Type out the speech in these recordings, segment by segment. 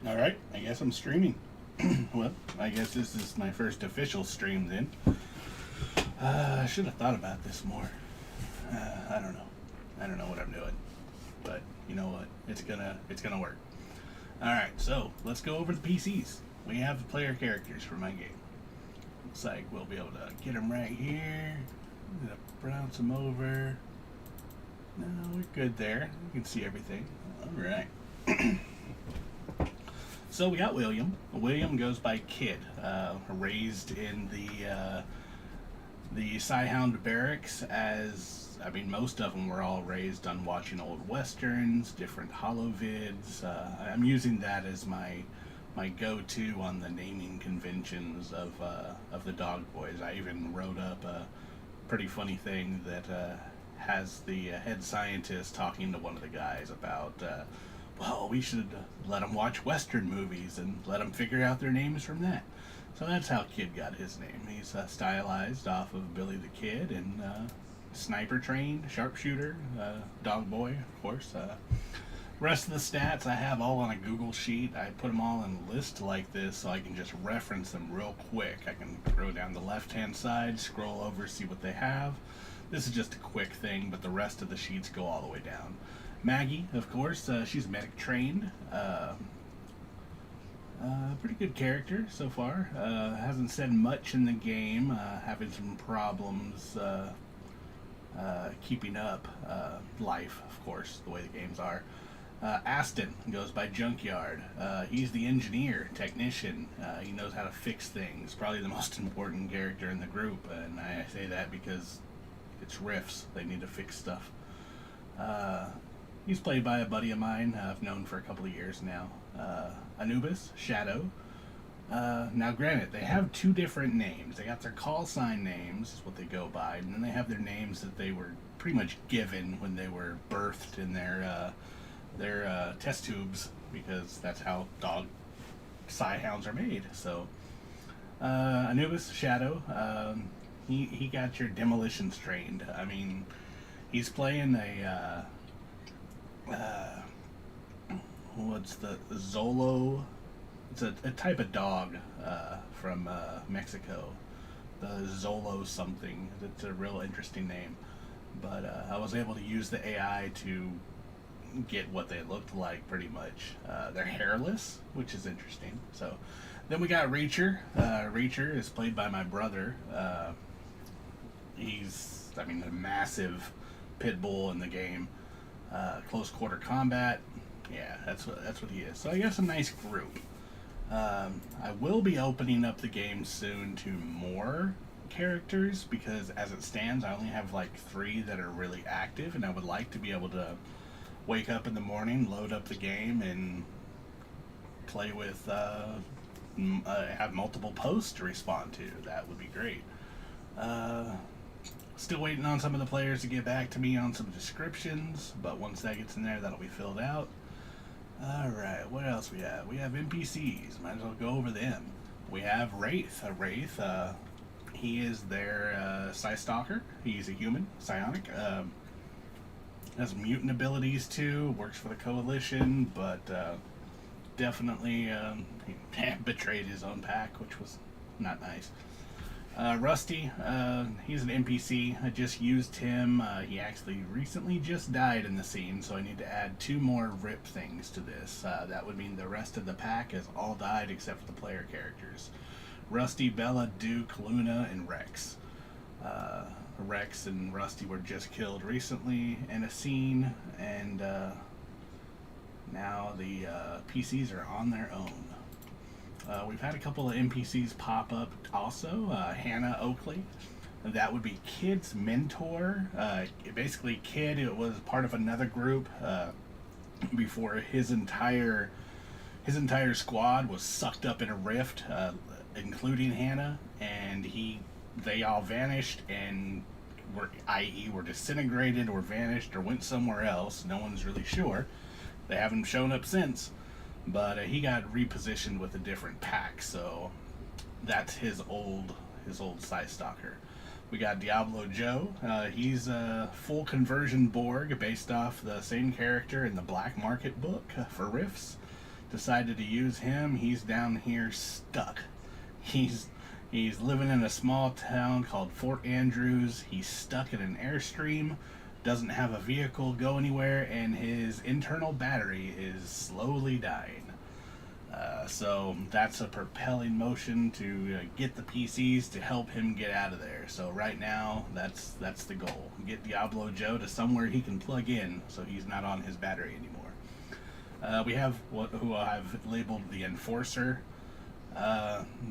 Alright, I guess I'm streaming. Well, I guess this is my first official stream then. I should have thought about this more. I don't know. I don't know what I'm doing. But you know what? It's gonna work. Alright, so let's go over the PCs. We have the player characters for my game. Looks like we'll be able to get them right here. I'm gonna bounce them over. No, we're good there. You can see everything. Alright. So we got William. William goes by Kid, raised in the Scihound barracks. As I mean, most of them were all raised on watching old westerns, different holovids. I'm using that as my go-to on the naming conventions of the Dog Boys. I even wrote up a pretty funny thing that has the head scientist talking to one of the guys about. Well, we should let them watch Western movies and let them figure out their names from that. So that's how Kid got his name. He's stylized off of Billy the Kid and sniper trained, sharpshooter, dog boy, of course. Rest of the stats I have all on a Google sheet. I put them all in a list like this so I can just reference them real quick. I can go down the left-hand side, scroll over, see what they have. This is just a quick thing, but the rest of the sheets go all the way down. Maggie, of course, she's medic trained. Pretty good character so far. Hasn't said much in the game. Having some problems keeping up life, of course, the way the games are. Aston goes by Junkyard. He's the engineer, technician. He knows how to fix things. Probably the most important character in the group, and I say that because it's riffs. They need to fix stuff. He's played by a buddy of mine I've known for a couple of years now. Anubis, Shadow. Now granted, they have two different names. They got their call sign names, is what they go by, and then they have their names that they were pretty much given when they were birthed in their test tubes, because that's how dog Psi-hounds are made. So, Anubis, Shadow, he got your demolitions trained. I mean, he's playing a what's the Zolo? It's a type of dog from Mexico. The Zolo something. It's a real interesting name. But I was able to use the AI to get what they looked like pretty much. They're hairless, which is interesting. So then we got Reacher. Reacher is played by my brother. He's, I mean, a massive pit bull in the game. Close quarter combat. Yeah, that's what he is. So I guess a nice group. I will be opening up the game soon to more characters, because as it stands I only have like 3 that are really active, and I would like to be able to wake up in the morning, load up the game, and play with have multiple posts to respond to. That would be great. Still waiting on some of the players to get back to me on some descriptions, but once that gets in there, that'll be filled out. Alright, what else we have? We have NPCs. Might as well go over them. We have Wraith. Wraith, he is their Psi Stalker. He's a human, psionic. Has mutant abilities too, works for the Coalition, but definitely he betrayed his own pack, which was not nice. Rusty, he's an NPC. I just used him. He actually recently just died in the scene, so I need to add 2 more RIP things to this. That would mean the rest of the pack has all died except for the player characters. Rusty, Bella, Duke, Luna, and Rex. Rex and Rusty were just killed recently in a scene, and now the PCs are on their own. We've had a couple of NPCs pop up also. Hannah Oakley, that would be Kid's mentor. Basically, Kid, it was part of another group before his entire squad was sucked up in a rift, including Hannah, and they all vanished and were disintegrated or vanished or went somewhere else. No one's really sure. They haven't shown up since. But he got repositioned with a different pack, so that's his old Psi Stalker. We got Diablo Joe. He's a full conversion Borg based off the same character in the Black Market book for Rifts. decided to use him. He's down here stuck. He's he's living in a small town called Fort Andrews. He's stuck in an airstream, doesn't have a vehicle go anywhere, and his internal battery is slowly dying. So that's a propelling motion to get the PCs to help him get out of there. So right now, that's the goal: get Diablo Joe to somewhere he can plug in, so he's not on his battery anymore. We have who I've labeled the Enforcer.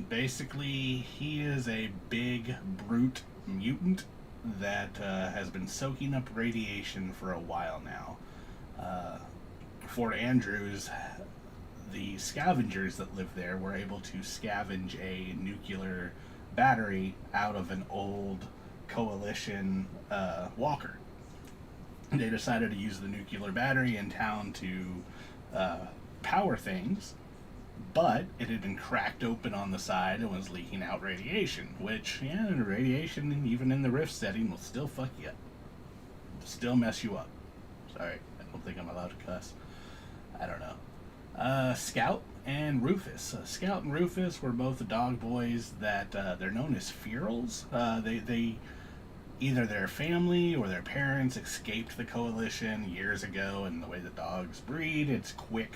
Basically, he is a big brute mutant that has been soaking up radiation for a while now. Fort Andrews, the scavengers that live there were able to scavenge a nuclear battery out of an old coalition walker. They decided to use the nuclear battery in town to power things, but it had been cracked open on the side and was leaking out radiation, which, yeah, radiation, even in the Rift setting, will still fuck you up. Still mess you up. Sorry, I don't think I'm allowed to cuss. I don't know. Scout and Rufus. Scout and Rufus were both dog boys that they're known as ferals. They either their family or their parents escaped the coalition years ago, and the way the dogs breed, it's quick.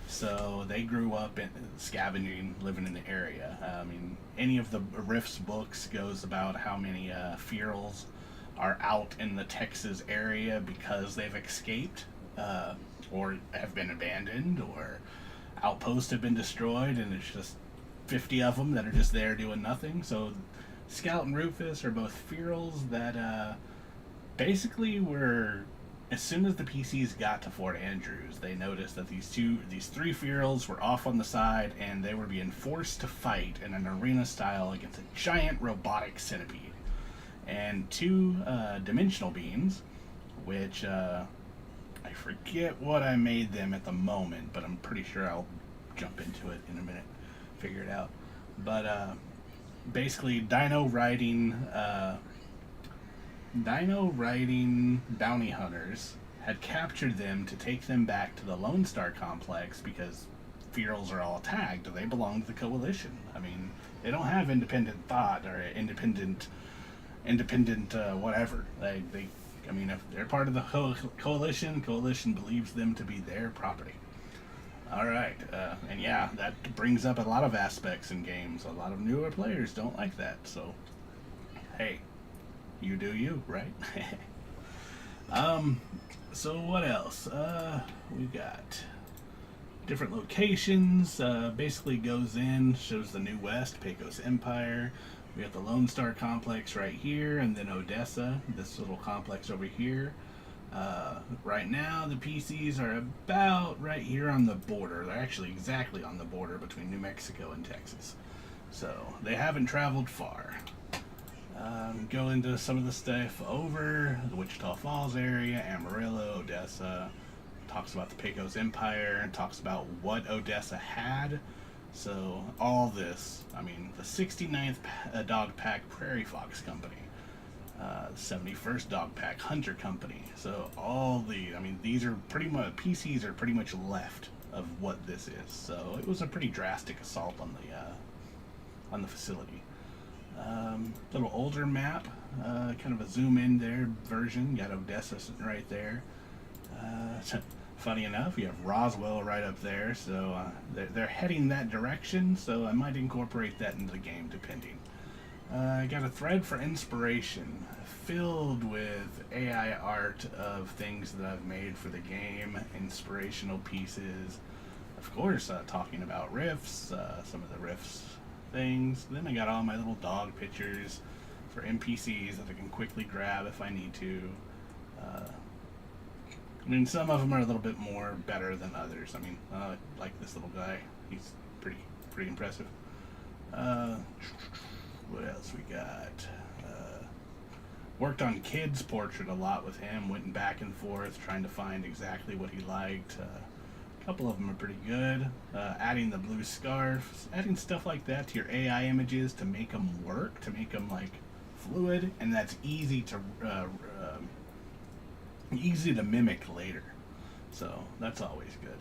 So they grew up in scavenging, living in the area. I mean, any of the Rift's books goes about how many ferals are out in the Texas area because they've escaped. Or have been abandoned, or outposts have been destroyed, and it's just 50 of them that are just there doing nothing. So Scout and Rufus are both ferals that basically were, as soon as the PCs got to Fort Andrews, they noticed that these three ferals were off on the side, and they were being forced to fight in an arena style against a giant robotic centipede and two dimensional beings, which I forget what I made them at the moment, but I'm pretty sure I'll jump into it in a minute, figure it out. But basically, dino riding bounty hunters had captured them to take them back to the Lone Star complex because ferals are all tagged. They belong to the coalition. I mean, they don't have independent thought or independent whatever. I mean, if they're part of the coalition believes them to be their property. All right, and yeah, that brings up a lot of aspects in games. A lot of newer players don't like that. So, hey, you do you, right? So what else? We got different locations. Basically goes in, shows the New West, Pecos Empire. We got the Lone Star complex right here, and then Odessa, this little complex over here. Right now, the PCs are about right here on the border. They're actually exactly on the border between New Mexico and Texas. So, they haven't traveled far. Go into some of the stuff over the Wichita Falls area, Amarillo, Odessa. Talks about the Pecos Empire, and talks about what Odessa had. So, all this, I mean, the 69th Dog Pack Prairie Fox Company, the 71st Dog Pack Hunter Company. So, these are pretty much, PCs are pretty much left of what this is. So, it was a pretty drastic assault on the facility. Little older map, kind of a zoom in there version. You got Odessa sitting right there. Funny enough, you have Roswell right up there, so they're heading that direction, so I might incorporate that into the game, depending. I got a thread for inspiration, filled with AI art of things that I've made for the game, inspirational pieces, of course, talking about Rifts, some of the Rifts things. Then I got all my little dog pictures for NPCs that I can quickly grab if I need to. I mean, some of them are a little bit more better than others. I mean, like this little guy. He's pretty impressive. What else we got? Worked on Kid's portrait a lot with him. Went back and forth trying to find exactly what he liked. A couple of them are pretty good. Adding the blue scarf. Adding stuff like that to your AI images to make them work. To make them, like, fluid. And that's easy to mimic later, so that's always good.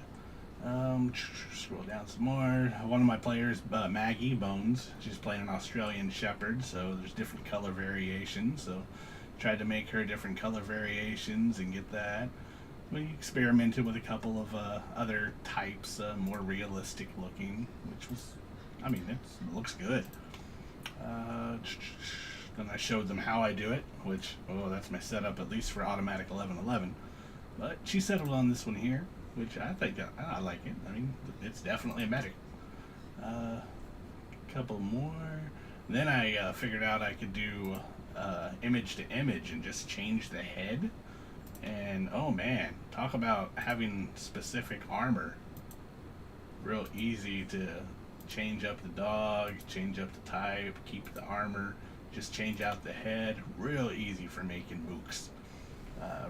Scroll down some more. One of my players, Maggie Bones, she's playing an Australian Shepherd, so there's different color variations. So tried to make her different color variations and get that. We experimented with a couple of other types, more realistic looking, which was, I mean, it looks good. Then I showed them how I do it, which, oh, that's my setup at least for automatic 1111. But she settled on this one here, which I think I like it. I mean, it's definitely a medic. Couple more. Then I figured out I could do image to image and just change the head. And oh man, talk about having specific armor. Real easy to change up the dog, change up the type, keep the armor, just change out the head. Real easy for making mooks.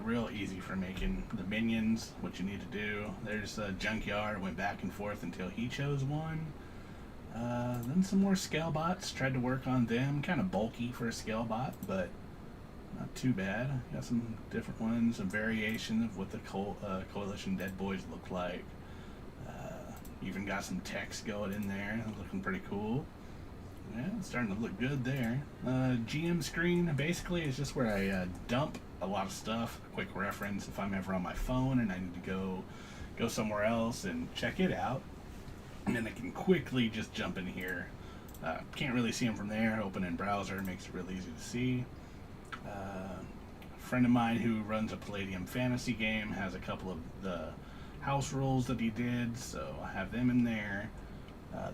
Real easy for making the minions, what you need to do. There's a Junkyard, went back and forth until he chose one. Then some more scale bots, tried to work on them. Kind of bulky for a scale bot, but not too bad. Got some different ones, a variation of what the Coalition Dead Boys look like. Even got some text going in there, looking pretty cool. Yeah, it's starting to look good there. GM screen basically is just where I dump a lot of stuff. Quick reference if I'm ever on my phone and I need to go somewhere else and check it out. And then I can quickly just jump in here. Can't really see them from there. Open in browser makes it real easy to see. A friend of mine who runs a Palladium fantasy game has a couple of the house rules that he did, so I have them in there.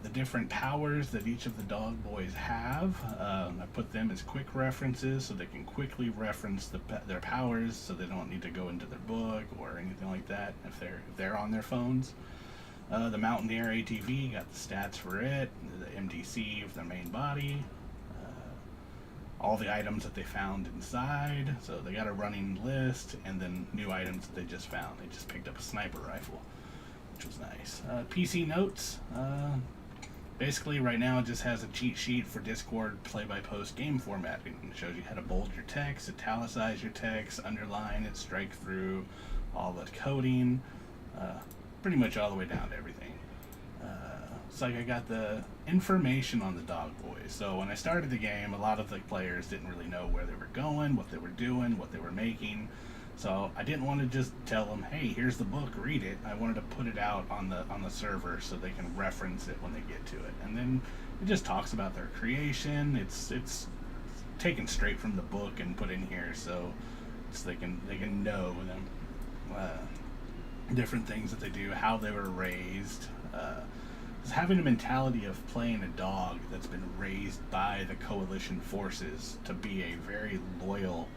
The different powers that each of the dog boys have, I put them as quick references so they can quickly reference their powers, so they don't need to go into their book or anything like that if they're on their phones. The Mountaineer ATV got the stats for it, the MDC of their main body, all the items that they found inside, so they got a running list, and then new items that they just found. They just picked up a sniper rifle, which was nice. PC notes, basically right now it just has a cheat sheet for Discord play-by-post game formatting. It shows you how to bold your text, italicize your text, underline it, strike through, all the coding, pretty much all the way down to everything. It's like I got the information on the dog boys. So when I started the game, a lot of the players didn't really know where they were going, what they were doing, what they were making. So I didn't want to just tell them, hey, here's the book, read it. I wanted to put it out on the server so they can reference it when they get to it. And then it just talks about their creation. It's taken straight from the book and put in here so they can know them. Different things that they do, how they were raised. Having a mentality of playing a dog that's been raised by the coalition forces to be a very loyal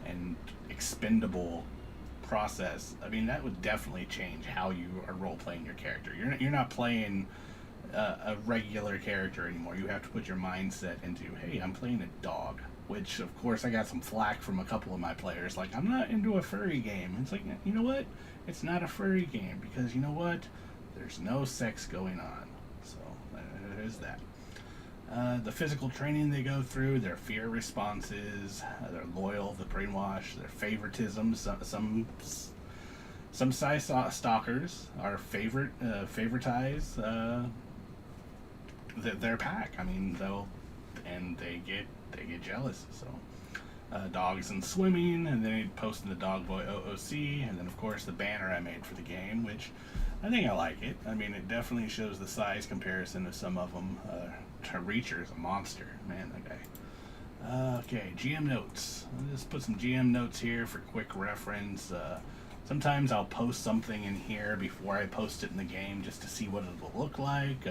and expendable process. I mean, that would definitely change how you are role playing your character. You're not playing a regular character anymore. You have to put your mindset into, hey, I'm playing a dog. Which, of course, I got some flack from a couple of my players. Like, I'm not into a furry game. It's like, you know what? It's not a furry game because, you know what? There's no sex going on. So, there's that. The physical training they go through, their fear responses, their loyal, the brainwash, their favoritism. Some size stalkers are favoritize their pack. I mean, they get jealous. So, dogs and swimming, and then posting the Dog Boy OOC, and then of course the banner I made for the game, which I think I like it. I mean, it definitely shows the size comparison of some of them. Reacher is a monster, man. That guy. Okay, GM notes. I'll just put some GM notes here for quick reference. Sometimes I'll post something in here before I post it in the game just to see what it'll look like.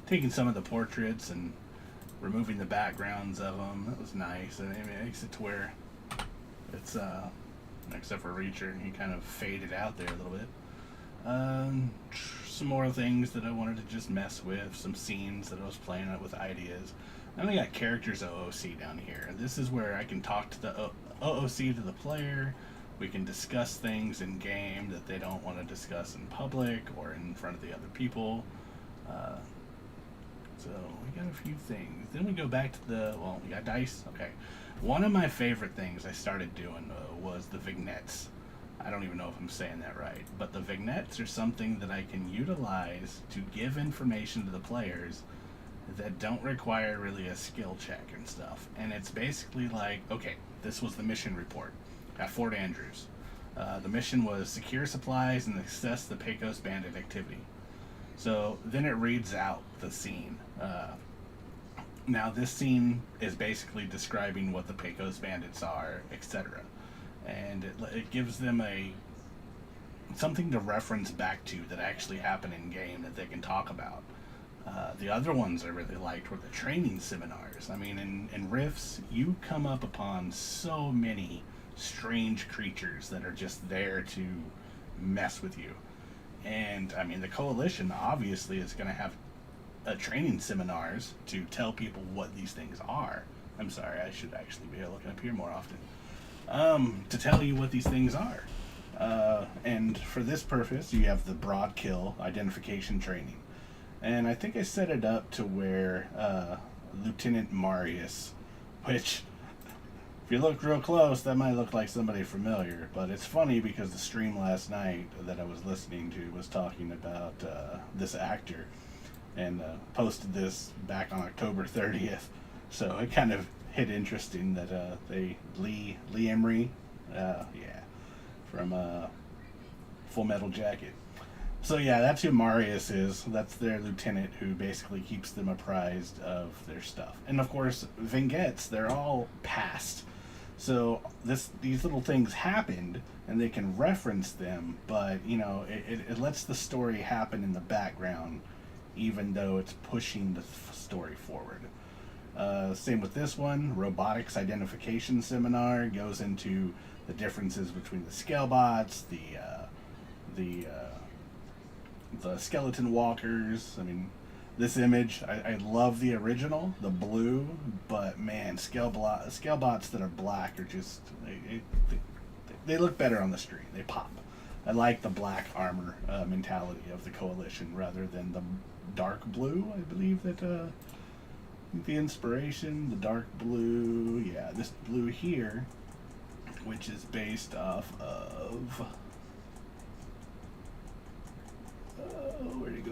Taking some of the portraits and removing the backgrounds of them. That was nice. I mean, it makes it to where it's, except for Reacher, he kind of faded out there a little bit. Some more things that I wanted to just mess with. Some scenes that I was playing with ideas. Then I got characters OOC down here. This is where I can talk to the OOC to the player. We can discuss things in game that they don't want to discuss in public or in front of the other people. So we got a few things. Then we go back to we got dice. Okay. One of my favorite things I started doing was the vignettes. I don't even know if I'm saying that right, but the vignettes are something that I can utilize to give information to the players that don't require really a skill check and stuff. And it's basically like, okay, this was the mission report at Fort Andrews. The mission was secure supplies and assess the Pecos bandit activity. So then it reads out the scene. Now this scene is basically describing what the Pecos bandits are, etc. And it gives them something to reference back to that actually happened in game that they can talk about. The other ones I really liked were the training seminars. I mean, in Rifts, you come up upon so many strange creatures that are just there to mess with you. And, I mean, the Coalition obviously is going to have training seminars to tell people what these things are. I'm sorry, I should actually be looking up here more often. To tell you what these things are. And for this purpose, you have the broad kill identification training. And I think I set it up to where Lieutenant Marius, which, if you look real close, that might look like somebody familiar. But it's funny because the stream last night that I was listening to was talking about this actor and posted this back on October 30th. So it kind of hit interesting that Lee Emery, from Full Metal Jacket. So yeah, that's who Marius is. That's their lieutenant who basically keeps them apprised of their stuff. And of course, vignettes, they're all past. So these little things happened, and they can reference them, but it lets the story happen in the background, even though it's pushing the story forward. Same with this one. Robotics Identification Seminar goes into the differences between the Scalebots, the skeleton walkers. I mean, this image, I love the original, the blue, but man, Scalebots that are black are just, they look better on the screen. They pop. I like the black armor mentality of the Coalition rather than the dark blue. I believe that the inspiration, the dark blue, yeah, this blue here, which is based off of where'd it go?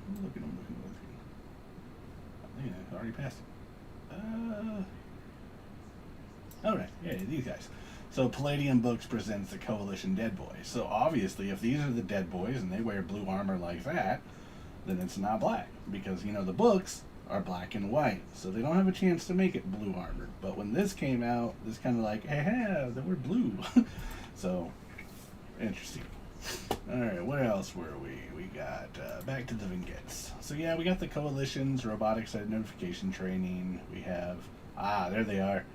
I'm looking. Yeah, I already passed it. Alright, yeah, these guys. So Palladium Books presents the Coalition Dead Boys. So obviously, if these are the Dead Boys and they wear blue armor like that, then it's not black. Because, the books are black and white. So they don't have a chance to make it blue armor. But when this came out, it's kind of like, hey, they were blue. So, interesting. Alright, where else were we? We got back to the vignettes. So yeah, we got the Coalition's robotics identification training. We have, there they are.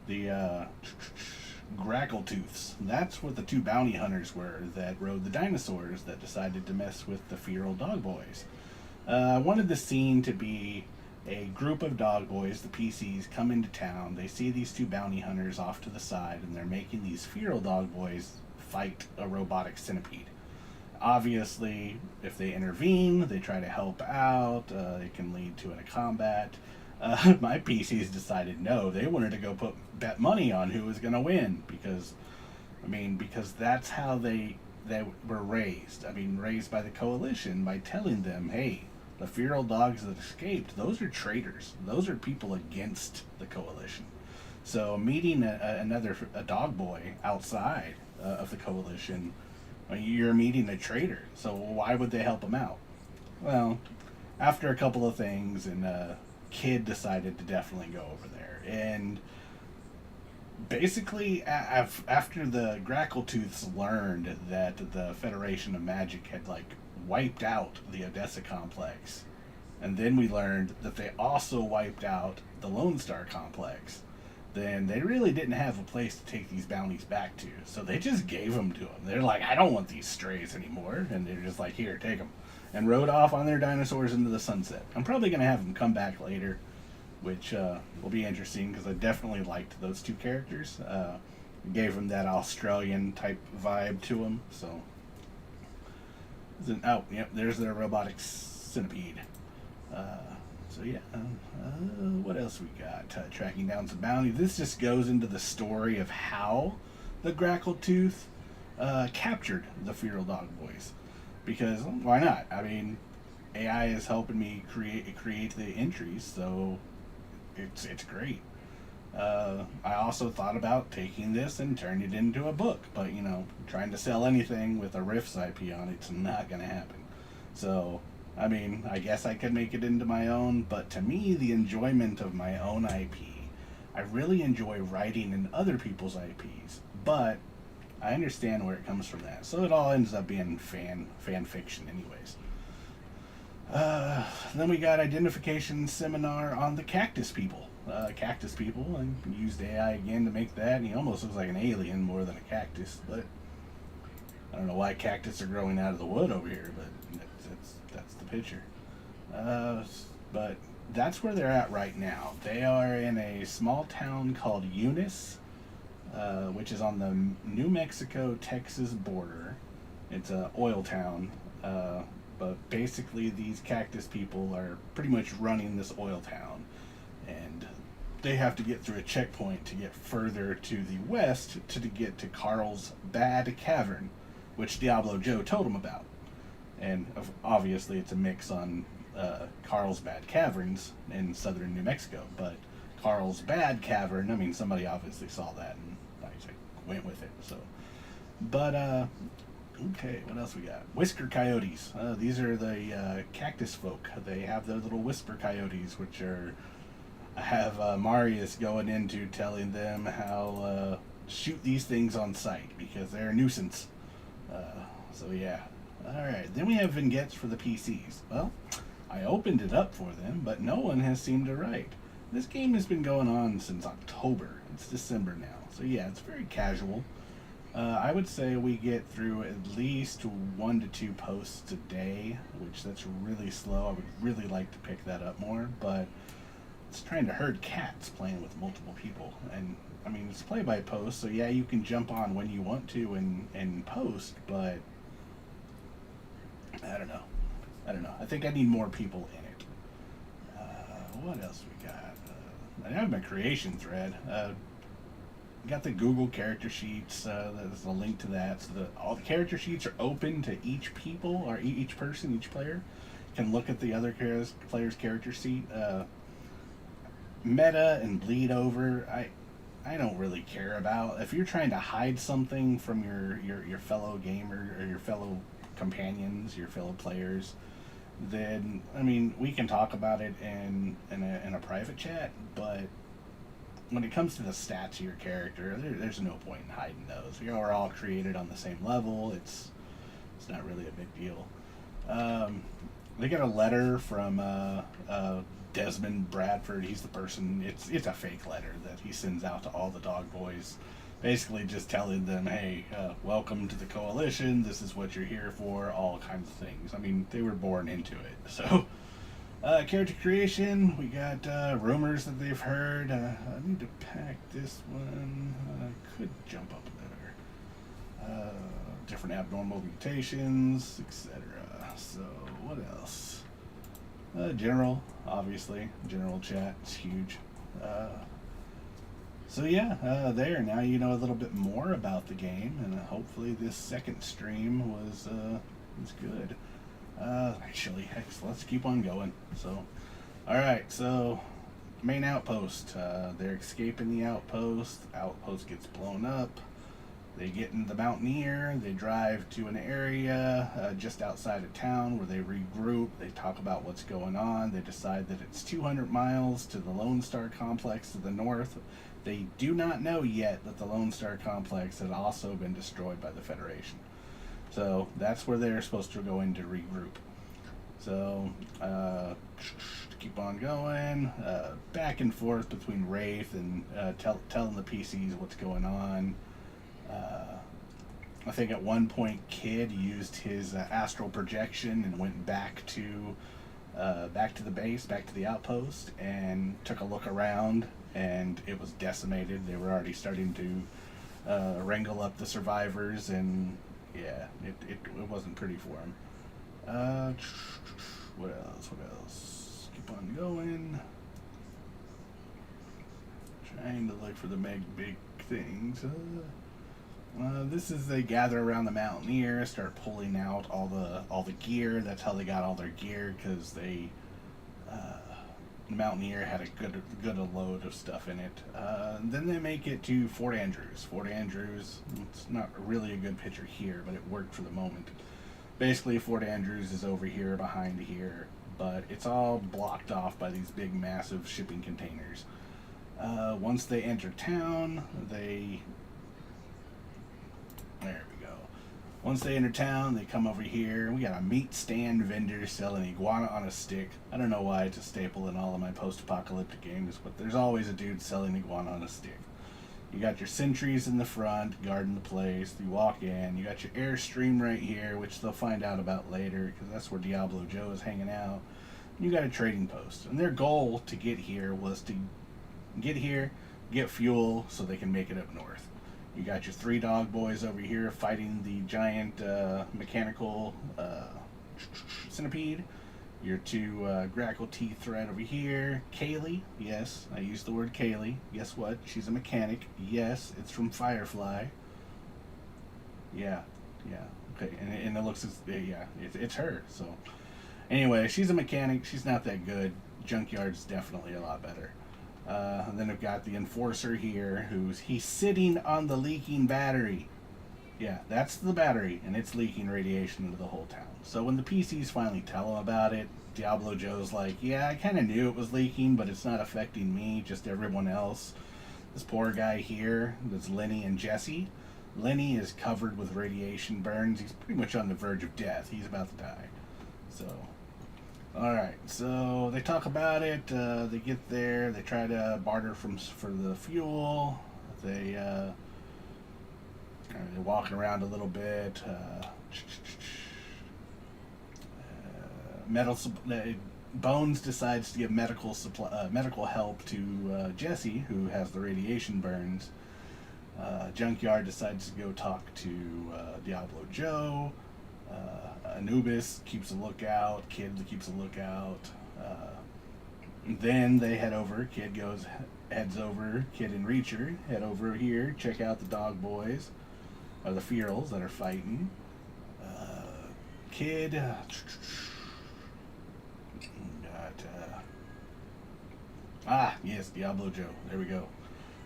The Grackltooths. That's what the two bounty hunters were that rode the dinosaurs that decided to mess with the feral dog boys. I wanted the scene to be a group of dog boys, the PCs, come into town. They see these two bounty hunters off to the side, and they're making these feral dog boys fight a robotic centipede. Obviously, if they intervene, they try to help out, it can lead to a combat. My PCs decided no, they wanted to go bet money on who was going to win, because that's how they were raised. Raised by the Coalition by telling them, hey, the feral dogs that escaped, those are traitors. Those are people against the Coalition. So meeting a dog boy outside of the Coalition, you're meeting a traitor. So why would they help him out? Well, after a couple of things, and Kid decided to definitely go over there. And basically, after the Grackltooths learned that the Federation of Magic had wiped out the Odessa complex, and then we learned that they also wiped out the Lone Star complex, then they really didn't have a place to take these bounties back to. So they just gave them to them. They're like, I don't want these strays anymore. And they're just like, here, take them. And rode off on their dinosaurs into the sunset. I'm probably going to have them come back later, which will be interesting because I definitely liked those two characters. Gave them that Australian type vibe to them. So, there's their robotic centipede. So yeah, what else we got? Tracking down some bounty. This just goes into the story of how the Grackltooth captured the feral dog voice, because why not? I mean, AI is helping me create the entries, so it's great. I also thought about taking this and turning it into a book, but trying to sell anything with a Riffs IP on it's not going to happen. So, I mean, I guess I could make it into my own, but to me, the enjoyment of my own IP, I really enjoy writing in other people's IPs, but I understand where it comes from that. So it all ends up being fan fiction, anyways. Then we got identification seminar on the cactus people. Cactus people, and used AI again to make that. And he almost looks like an alien more than a cactus, but I don't know why cactus are growing out of the wood over here, but that's the picture. But that's where they're at right now. They are in a small town called Eunice, which is on the New Mexico-Texas border. It's a oil town, but basically these cactus people are pretty much running this oil town, and they have to get through a checkpoint to get further to the west to get to Carlsbad Cavern, which Diablo Joe told them about. And obviously it's a mix on Carlsbad Caverns in southern New Mexico, but Carlsbad Cavern, I mean, somebody obviously saw that and I went with it. So, but okay, what else we got? Whisker coyotes. These are the cactus folk. They have their little whisper coyotes, which are have Marius going into telling them how shoot these things on sight because they're a nuisance. So yeah. Alright, then we have vignettes for the PCs. Well, I opened it up for them, but no one has seemed to write. This game has been going on since October. It's December now. So yeah, it's very casual. I would say we get through at least 1 to 2 posts a day, which that's really slow. I would really like to pick that up more, but it's trying to herd cats playing with multiple people. And I mean, it's play by post, so yeah, you can jump on when you want to and post, but I don't know. I think I need more people in it. What else we got? I have my creation thread. Got the Google character sheets. There's a link to that. So all the character sheets are open to each people, or each person, each player can look at the other player's character sheet. Meta and bleed over, I don't really care about. If you're trying to hide something from your fellow gamer or your fellow companions, your fellow players, then I mean we can talk about it in a private chat, but when it comes to the stats of your character, there's no point in hiding those. We are all created on the same level. It's not really a big deal. They got a letter from Desmond Bradford. He's the person. It's a fake letter that he sends out to all the dog boys, basically just telling them, hey, welcome to the coalition. This is what you're here for. All kinds of things. I mean, they were born into it. So, character creation. We got rumors that they've heard. I need to pack this one. I could jump up there. Different abnormal mutations, etc. So, what else? General, obviously. General chat is huge. So yeah, there. Now you know a little bit more about the game, and hopefully this second stream was good. Actually, heck, let's keep on going. So, alright, so main outpost. They're escaping the outpost. The outpost gets blown up. They get in the Mountaineer. They drive to an area just outside of town where they regroup. They talk about what's going on. They decide that it's 200 miles to the Lone Star Complex to the north. They do not know yet that the Lone Star Complex has also been destroyed by the Federation. So that's where they're supposed to go in to regroup. So, keep on going. Back and forth between Wraith and telling the PCs what's going on. I think at one point Kid used his astral projection and went back to the base, back to the outpost, and took a look around, and it was decimated. They were already starting to wrangle up the survivors, and yeah, it wasn't pretty for him. What else? Keep on going. Trying to look for the big things. This is they gather around the Mountaineer, start pulling out all the gear. That's how they got all their gear, because uh, the Mountaineer had a good load of stuff in it. Then they make it to Fort Andrews. Fort Andrews, it's not really a good picture here, but it worked for the moment. Basically, Fort Andrews is over here behind here, but it's all blocked off by these big, massive shipping containers. Once they enter town, there we go. Once they enter town, they come over here. We got a meat stand vendor selling iguana on a stick. I don't know why it's a staple in all of my post-apocalyptic games, but there's always a dude selling iguana on a stick. You got your sentries in the front, guarding the place. You walk in. You got your airstream right here, which they'll find out about later, because that's where Diablo Joe is hanging out. You got a trading post, and their goal to get here was to get here, get fuel, so they can make it up north. You got your three dog boys over here fighting the giant mechanical centipede. Your two grackle teeth thread over here. Kaylee, yes, I used the word Kaylee. Guess what? She's a mechanic. Yes, it's from Firefly. Yeah, yeah, okay, and it looks, yeah, it's her. So, anyway, she's a mechanic. She's not that good. Junkyard's definitely a lot better. And then I've got the enforcer here, he's sitting on the leaking battery. Yeah, that's the battery, and it's leaking radiation into the whole town. So when the PCs finally tell him about it, Diablo Joe's like, yeah, I kind of knew it was leaking, but it's not affecting me, just everyone else. This poor guy here, that's Lenny and Jesse. Lenny is covered with radiation burns. He's pretty much on the verge of death. He's about to die. So, alright, so they talk about it. They get there. They try to barter for the fuel. They're walking around a little bit. Bones decides to give medical help to Jesse, who has the radiation burns. Junkyard decides to go talk to Diablo Joe. Anubis keeps a lookout. Kid keeps a lookout. Then they head over. Heads over. Kid and Reacher head over here. Check out the dog boys, or the Fearals that are fighting. Kid got yes, Diablo Joe. There we go.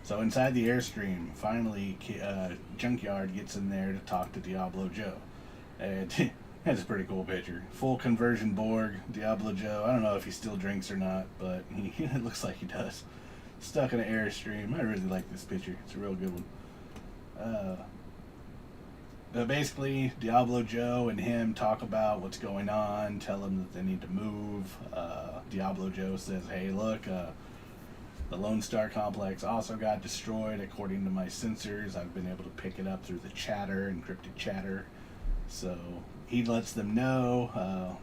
So inside the Airstream, finally, Junkyard gets in there to talk to Diablo Joe. And that's a pretty cool picture. Full conversion Borg, Diablo Joe. I don't know if he still drinks or not, but it looks like he does. Stuck in an Airstream. I really like this picture. It's a real good one. Basically, Diablo Joe and him talk about what's going on, tell him that they need to move. Diablo Joe says, hey, look, the Lone Star Complex also got destroyed according to my sensors. I've been able to pick it up through the chatter, encrypted chatter. So he lets them know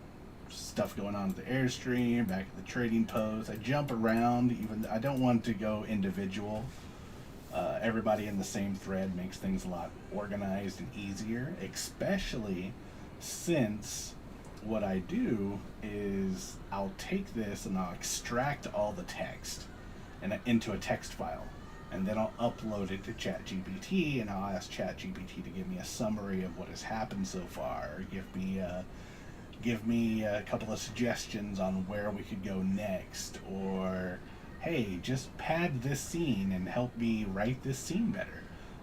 stuff going on at the Airstream, back at the trading post. I jump around, even I don't want to go individual. Everybody in the same thread makes things a lot organized and easier, especially since what I do is I'll take this and I'll extract all the text into a text file, and then I'll upload it to ChatGPT, and I'll ask ChatGPT to give me a summary of what has happened so far, or give me a couple of suggestions on where we could go next, or hey, just pad this scene and help me write this scene better.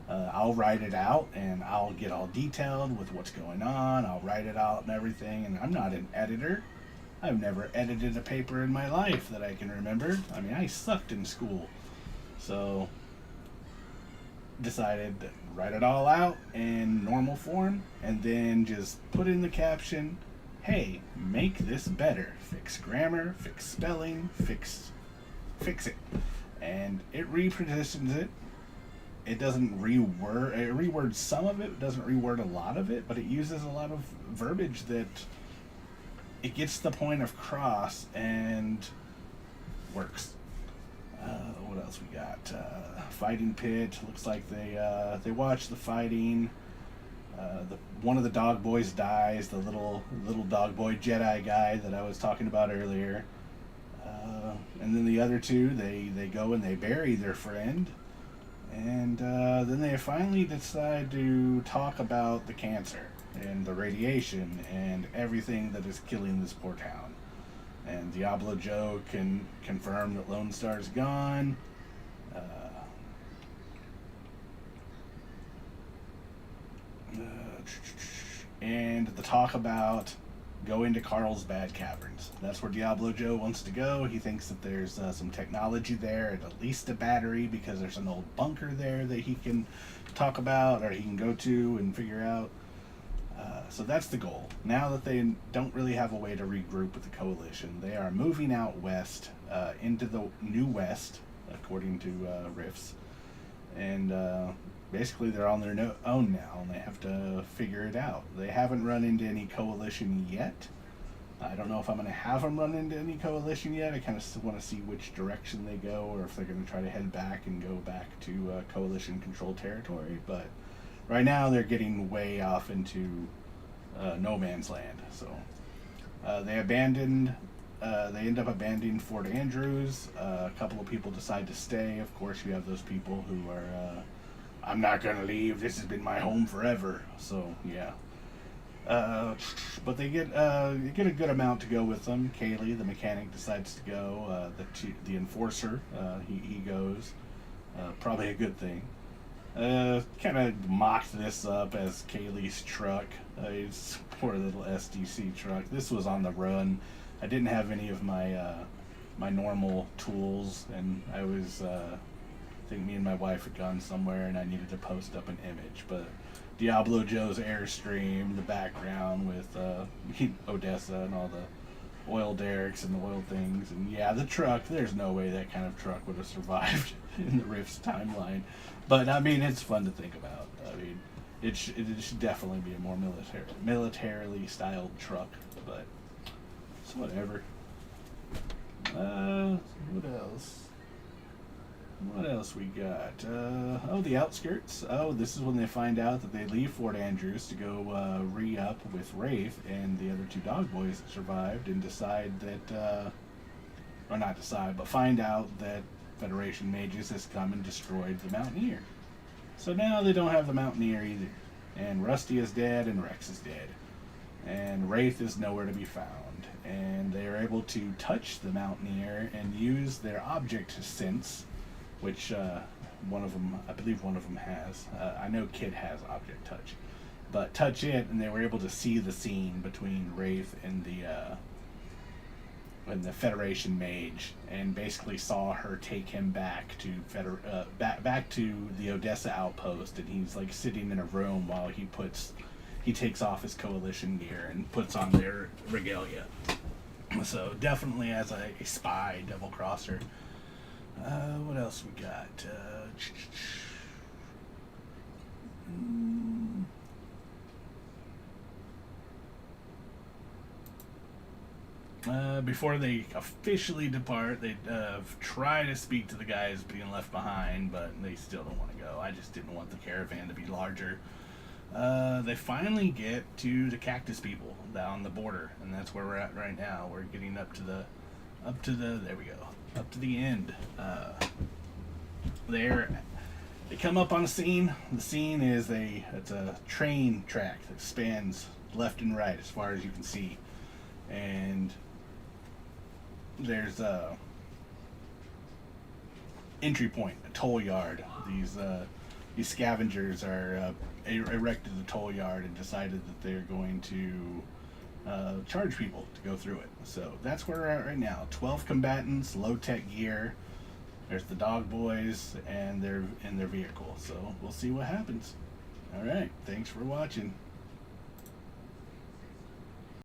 I'll write it out and I'll get all detailed with what's going on. I'll write it out and everything, and I'm not an editor. I've never edited a paper in my life that I can remember. I mean, I sucked in school. So, decided to write it all out in normal form and then just put in the caption, hey, make this better. Fix grammar, fix spelling, fix it. And it repositions it. It doesn't reword, it rewords some of it doesn't reword a lot of it, but it uses a lot of verbiage that it gets the point across and works. What else we got? Fighting pit. Looks like they watch the fighting. One of the dog boys dies. The little dog boy Jedi guy that I was talking about earlier. And then the other two, they go and they bury their friend. And then they finally decide to talk about the cancer and the radiation and everything that is killing this poor town. And Diablo Joe can confirm that Lone Star's gone. Uh, and the talk about going to Carlsbad Caverns. That's where Diablo Joe wants to go. He thinks that there's some technology there, at least a battery, because there's an old bunker there that he can talk about or he can go to and figure out. So that's the goal. Now that they don't really have a way to regroup with the coalition, they are moving out west into the New West, according to Riffs. And basically they're on their own now, and they have to figure it out. They haven't run into any coalition yet. I don't know if I'm going to have them run into any coalition yet. I kind of want to see which direction they go, or if they're going to try to head back and go back to coalition-controlled territory. But right now they're getting way off into no man's land. So they abandoned. They end up abandoning Fort Andrews. A couple of people decide to stay. Of course, you have those people who are, I'm not going to leave. This has been my home forever. So, yeah. But they get a good amount to go with them. Kaylee, the mechanic, decides to go. The enforcer, he goes. Probably a good thing. Kind of mocked this up as Kaylee's truck. It's poor little SDC truck. This was on the run. I didn't have any of my my normal tools, and I was I think me and my wife had gone somewhere, and I needed to post up an image. But Diablo Joe's Airstream, the background with Odessa and all the oil derricks and the oil things, and yeah, the truck. There's no way that kind of truck would have survived in the Rift's timeline. But I mean, it's fun to think about. I mean, it should definitely be a more militarily styled truck, but. Whatever. What else? What else we got? The outskirts. Oh, this is when they find out that they leave Fort Andrews to go re-up with Wraith and the other two dog boys that survived, and decide that, or not decide, but find out that Federation Mages has come and destroyed the Mountaineer. So now they don't have the Mountaineer either. And Rusty is dead, and Rex is dead. And Wraith is nowhere to be found. And they are able to touch the Mountaineer and use their object sense, which one of them, I believe one of them has. I know Kid has object touch, but touch it, and they were able to see the scene between Wraith and the Federation Mage, and basically saw her take him back to back to the Odessa outpost, and he's like sitting in a room while he takes off his coalition gear and puts on their regalia. So definitely as a spy, double crosser. What else we got? Before they officially depart, they try to speak to the guys being left behind, but they still don't want to go. I just didn't want the caravan to be larger. They finally get to the cactus people down the border, and that's where we're at right now. We're getting up to the there we go, up to the end. They come up on a scene. The scene is it's a train track that spans left and right as far as you can see, and there's a entry point, a toll yard. These scavengers are erected a toll yard and decided that they're going to charge people to go through it. So that's where we're at right now. 12 combatants, low-tech gear. There's the dog boys and their vehicle. So we'll see what happens. All right. Thanks for watching.